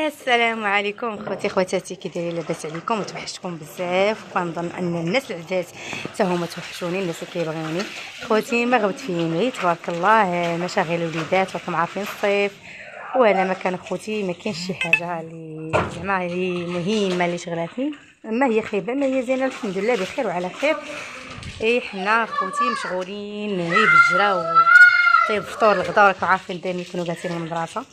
السلام عليكم خواتاتي، كي دايرين؟ لاباس عليكم؟ توحشتكم بزاف، وكنظن ان الناس العزاز حتى هما توحشوني، الناس اللي كيبغيوني. خواتي ما غبت فيهم غير تبارك الله، مشاغل الوليدات راكم عارفين الصيف، وانا ما كان خوتي ما كاينش شي حاجه اللي زعما اللي مهمه اللي شغلاتني. ما هي خايبه ما هي زينه، الحمد لله بخير وعلى خير. حنا خوتي مشغولين غير بالجرا وطيب الفطور الغدا، راكم عارفين دايما يكونوا جالسين المدرسه.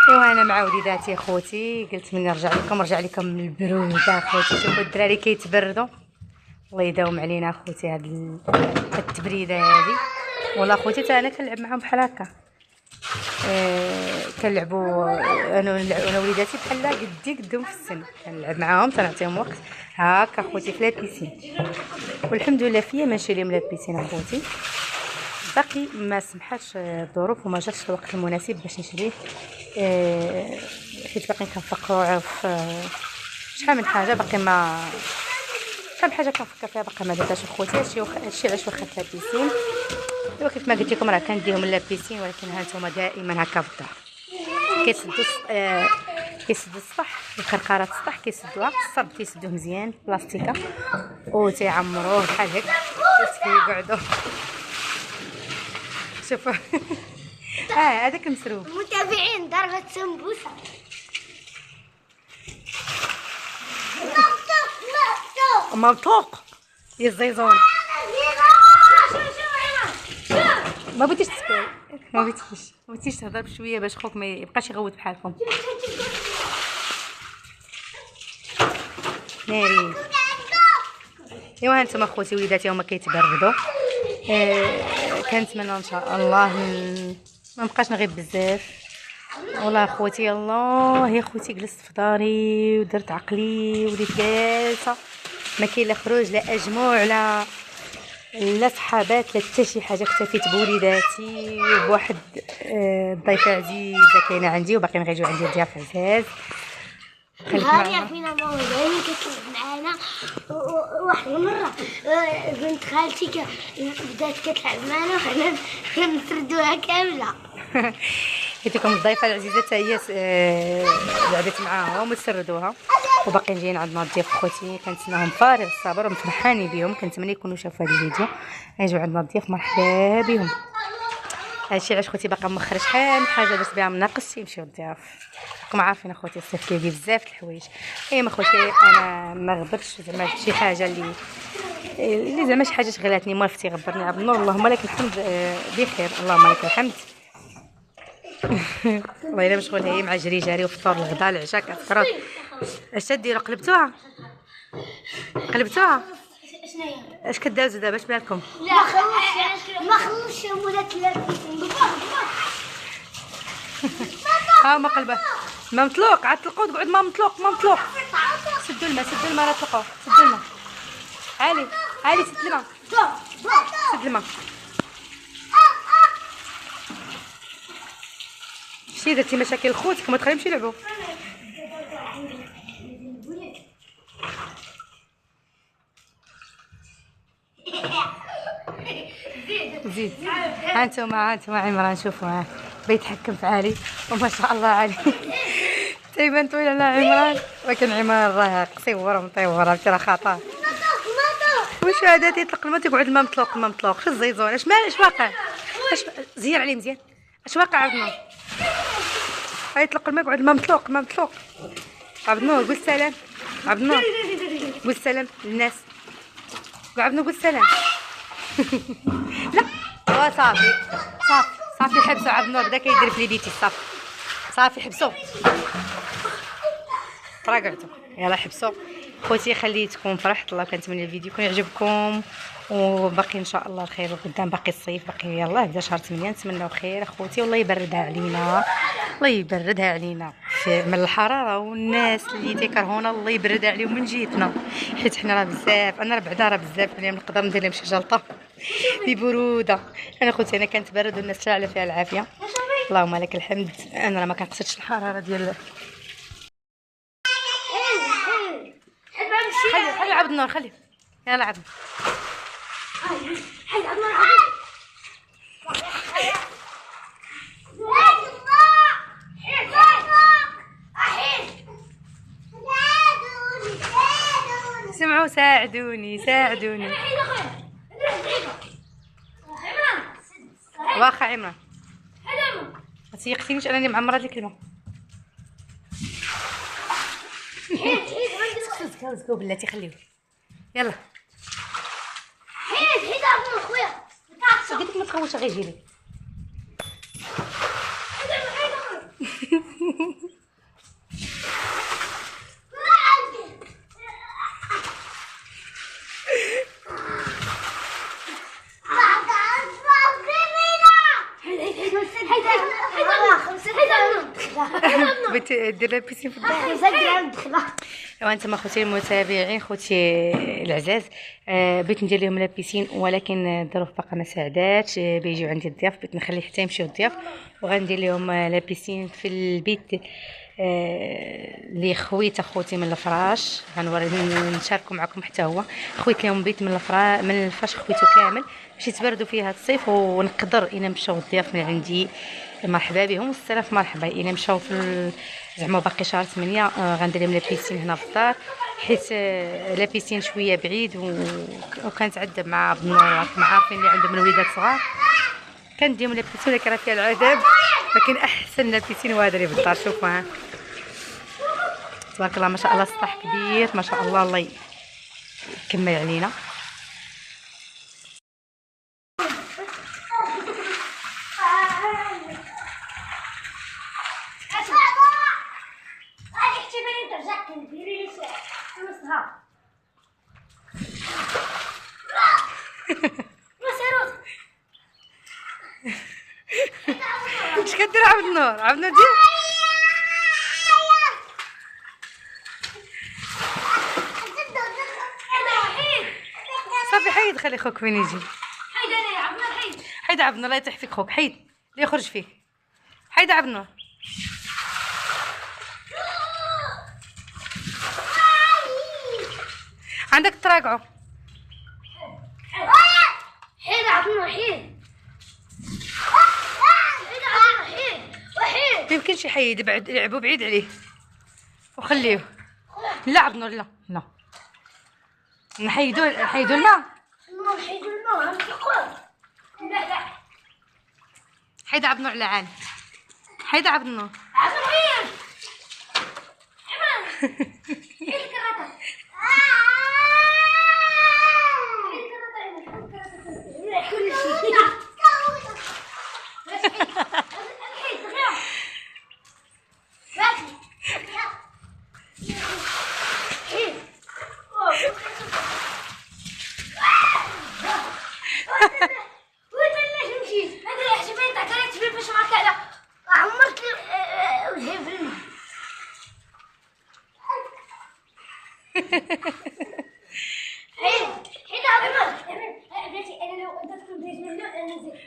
انا مع وليداتي خوتي قلت من رجع لكم من البروده خوتي. شوفوا الدراري كيتبردوا، الله يداوم علينا خوتي هاد التبريده هذه. والله خوتي حتى انا كنلعب معاهم بحال هكا، كنلعبوا انا وليداتي بحال قدهم في السن، كنلعب معاهم تنعطيهم وقت هكا خوتي في لابيسين. والحمد لله فيا ماشي لهم لابيسين خوتي، باقي ما سمحتش الظروف وما جاتش الوقت المناسب باش نشريه، حيت باقي كنفكروا في شحال من حاجه، باقي ما شحال من حاجه كنفكر فيها باقي ما درتهاش خوتي. هادشي علاش واخا في لابيسين، ايوا كيف ما قلت لكم راه كنديهم لابيسين، ولكن ها نتوما دائما هكا في الدار كيسدوا السطح، القرقرات السطح كيسدوها، الصب كيسدوه مزيان بلاستيكه وتيعمروه بحال هكا كيقعدوا. شوفوا هذاك مسروب. متابعين ضربة سمبوسة. مبطوق يا الزيزون. ما بغيتيش تسكري، ما بغيتيش تهضر بشويه باش خوك ما يبقاش يغوت بحالكم. نارين ايوا هانتوما خوتي وليداتي هما كيتبردوا. كنتمنى ان شاء الله ما نبقاش نغيب بزاف. والله خوتي الله يا خوتي جلست في داري ودرت عقلي وليت جالسه، ما كاين لا خروج لا اجموع لا صحابات لا حتى شي حاجه. اكتفيت بوليداتي وبواحد ضيفه عزيزه كاينه عندي وباقيين غيجيو عندي ضياف عزاز. هاني فينا ماما دايما كتلعب معانا. واحد المره بنت خالتي بدات كتلعب معانا وحنا كنسردوها كامله. حيت لكم الضيفه العزيزه حتى هي لعبت معاهم وسردوها، وباقيين جايين عندنا الضيوف خوتي كنتسناهم فارغ الصبر ومتفحاني بهم. كنتمنى يكونوا شافوا هذا الفيديو، يجوا عندنا الضيوف مرحبا بهم. هادشي علاش خوتي باقا مخرج شحال من حاجه درت بها مناقص يمشيو الضياف. راكم عارفين اخوتي الصيف كيجي بزاف د الحوايج. ما خوتي انا ما غبرتش زعما شي حاجه اللي زعما شي حاجه شغلاتني موالفتي غبرني عبد النور، اللهم لك الحمد بخير، اللهم لك الحمد. والله الا مشغول هي مع جري وفطور الغداء العشاء كثرت. اش ديروا؟ قلبتوها اش كدازوا دابا؟ اش بالكم؟ لا ما خلصش ولا 30. ها ما قلبه ما مطلوق، عاد تلقوا تقعد ما مطلوق. سدوا الماء راه تلقوا، سدوا الماء. علي سد الماء. شتي درتي مشاكل خوتك، ما تخليهمش يلعبوا. زيد ها انتوما عمران شوفوا، ها بيتحكم في علي وما شاء الله عليه. تيبان طويل على عمران، ولكن عمران راه قصيور ومطيور، عرفتي راه خطر. واش هذا تيطلق الماء تيقعد الماء مطلوق. شو الزيزون؟ اش واقع؟ زير عليه مزيان. اش واقع عبد النور؟ يطلق الماء يقعد الماء مطلوق. عبد النور قول سلام. عبد النور قول سلام للناس. عبد النور قول سلام. لا صافي حبسوا. عبد النور بدا كيدير في ليديتي. صافي حبسوا، قعدوا يلا حبسوا. خوتي خليتكم فرحت، الله كنتمنى الفيديو يكون يعجبكم، وباقي ان شاء الله الخير قدام، باقي الصيف باقي يلاه بدا شهر 8. نتمنوا خير اخوتي، والله يبردها علينا من الحراره، والناس اللي تيكرهونا الله يبردها عليهم من جيتنا، حيت حنا راه بزاف، انا بعدا راه بزاف اليوم نقدر ندير لهم شي جلطه ببروده. انا خوتي انا كنتبرد والناس شاعله فيها العافيه، اللهم لك الحمد. انا راه ما كنقصدش الحراره ديال خلي عبد النور، خلي يلا عبد ساعدوني ساعدوني. واخا عمران ما تيقتينيش انني معمره هاد الكلمه. سكتوا بلاتي خليوه. يلا حيد عبد خويا قلت لك ما تخوتش غير يجي لي. بغيت دير لها بيسين في الدار. وانتم خوتي المتابعين خوتي العزاز، بغيت ندير لهم لابيسين ولكن الظروف باقا ما ساعداتش. بيجيو عندي الضياف، بغيت نخلي حتى يمشيو الضياف وغندير لهم لابيسين في البيت اللي خويت اخوتي من الفراش. غنوري نشاركوا معكم حتى هو. خويت لهم بيت من الفراش خويتو كامل باش يتبردوا فيها الصيف، ونقدر الا مشاو الضياف من عندي مرحبا بهم والسلف مرحبا. الا مشاو في زعما باقي شهر 8 غندير لهم لابيسين هنا في الدار، حيت لابيسين شويه بعيد وكنتعذب مع بنور مع عارفين اللي عندهم الوليدات صغار كنديهم لابيسين، ولكن راه فيها العذاب. لكن احسن لابيسين هو هذا اللي في الدار. شوفوا ها تبارك الله ما شاء الله، سطح كبير ما شاء الله، الله يكمل علينا. اش كدير عبد النور؟ عبد النور دير صافي. حيد خلي خوك فين يجي. حيد انا يا عبد النور. حيد عبد النور لا يطيح فيك خوك. حيد لا يخرج فيه. حيد عبد النور. عندك تراقعوا. حيد عبد النور. حيد يمكنش يحيد، بعد لعبوا بعيد عليه وخليه. لا عبد النور لا لا نحيدو لنا. نحيدو لنا لا لا. حيد عبد النور على عين. حيد عبد النور. عبد النور حيد الكراطه. كل شيء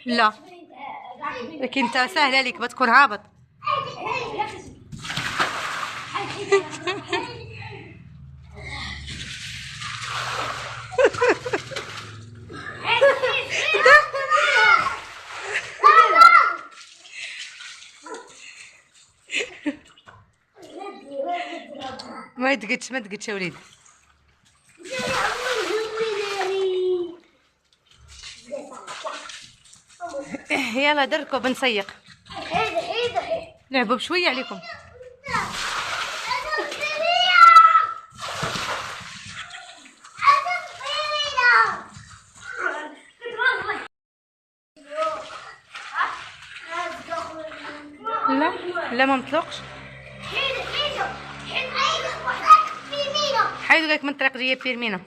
لا لكن انت سهل عليك بتكون هابط. ما تقدش ما تقدش يا وليدي. يلا دركوا بنسيق. لعبوا بشويه عليكم. لا لا ما مطلقش. حيدوا لك من طريق جايه بيرمينا.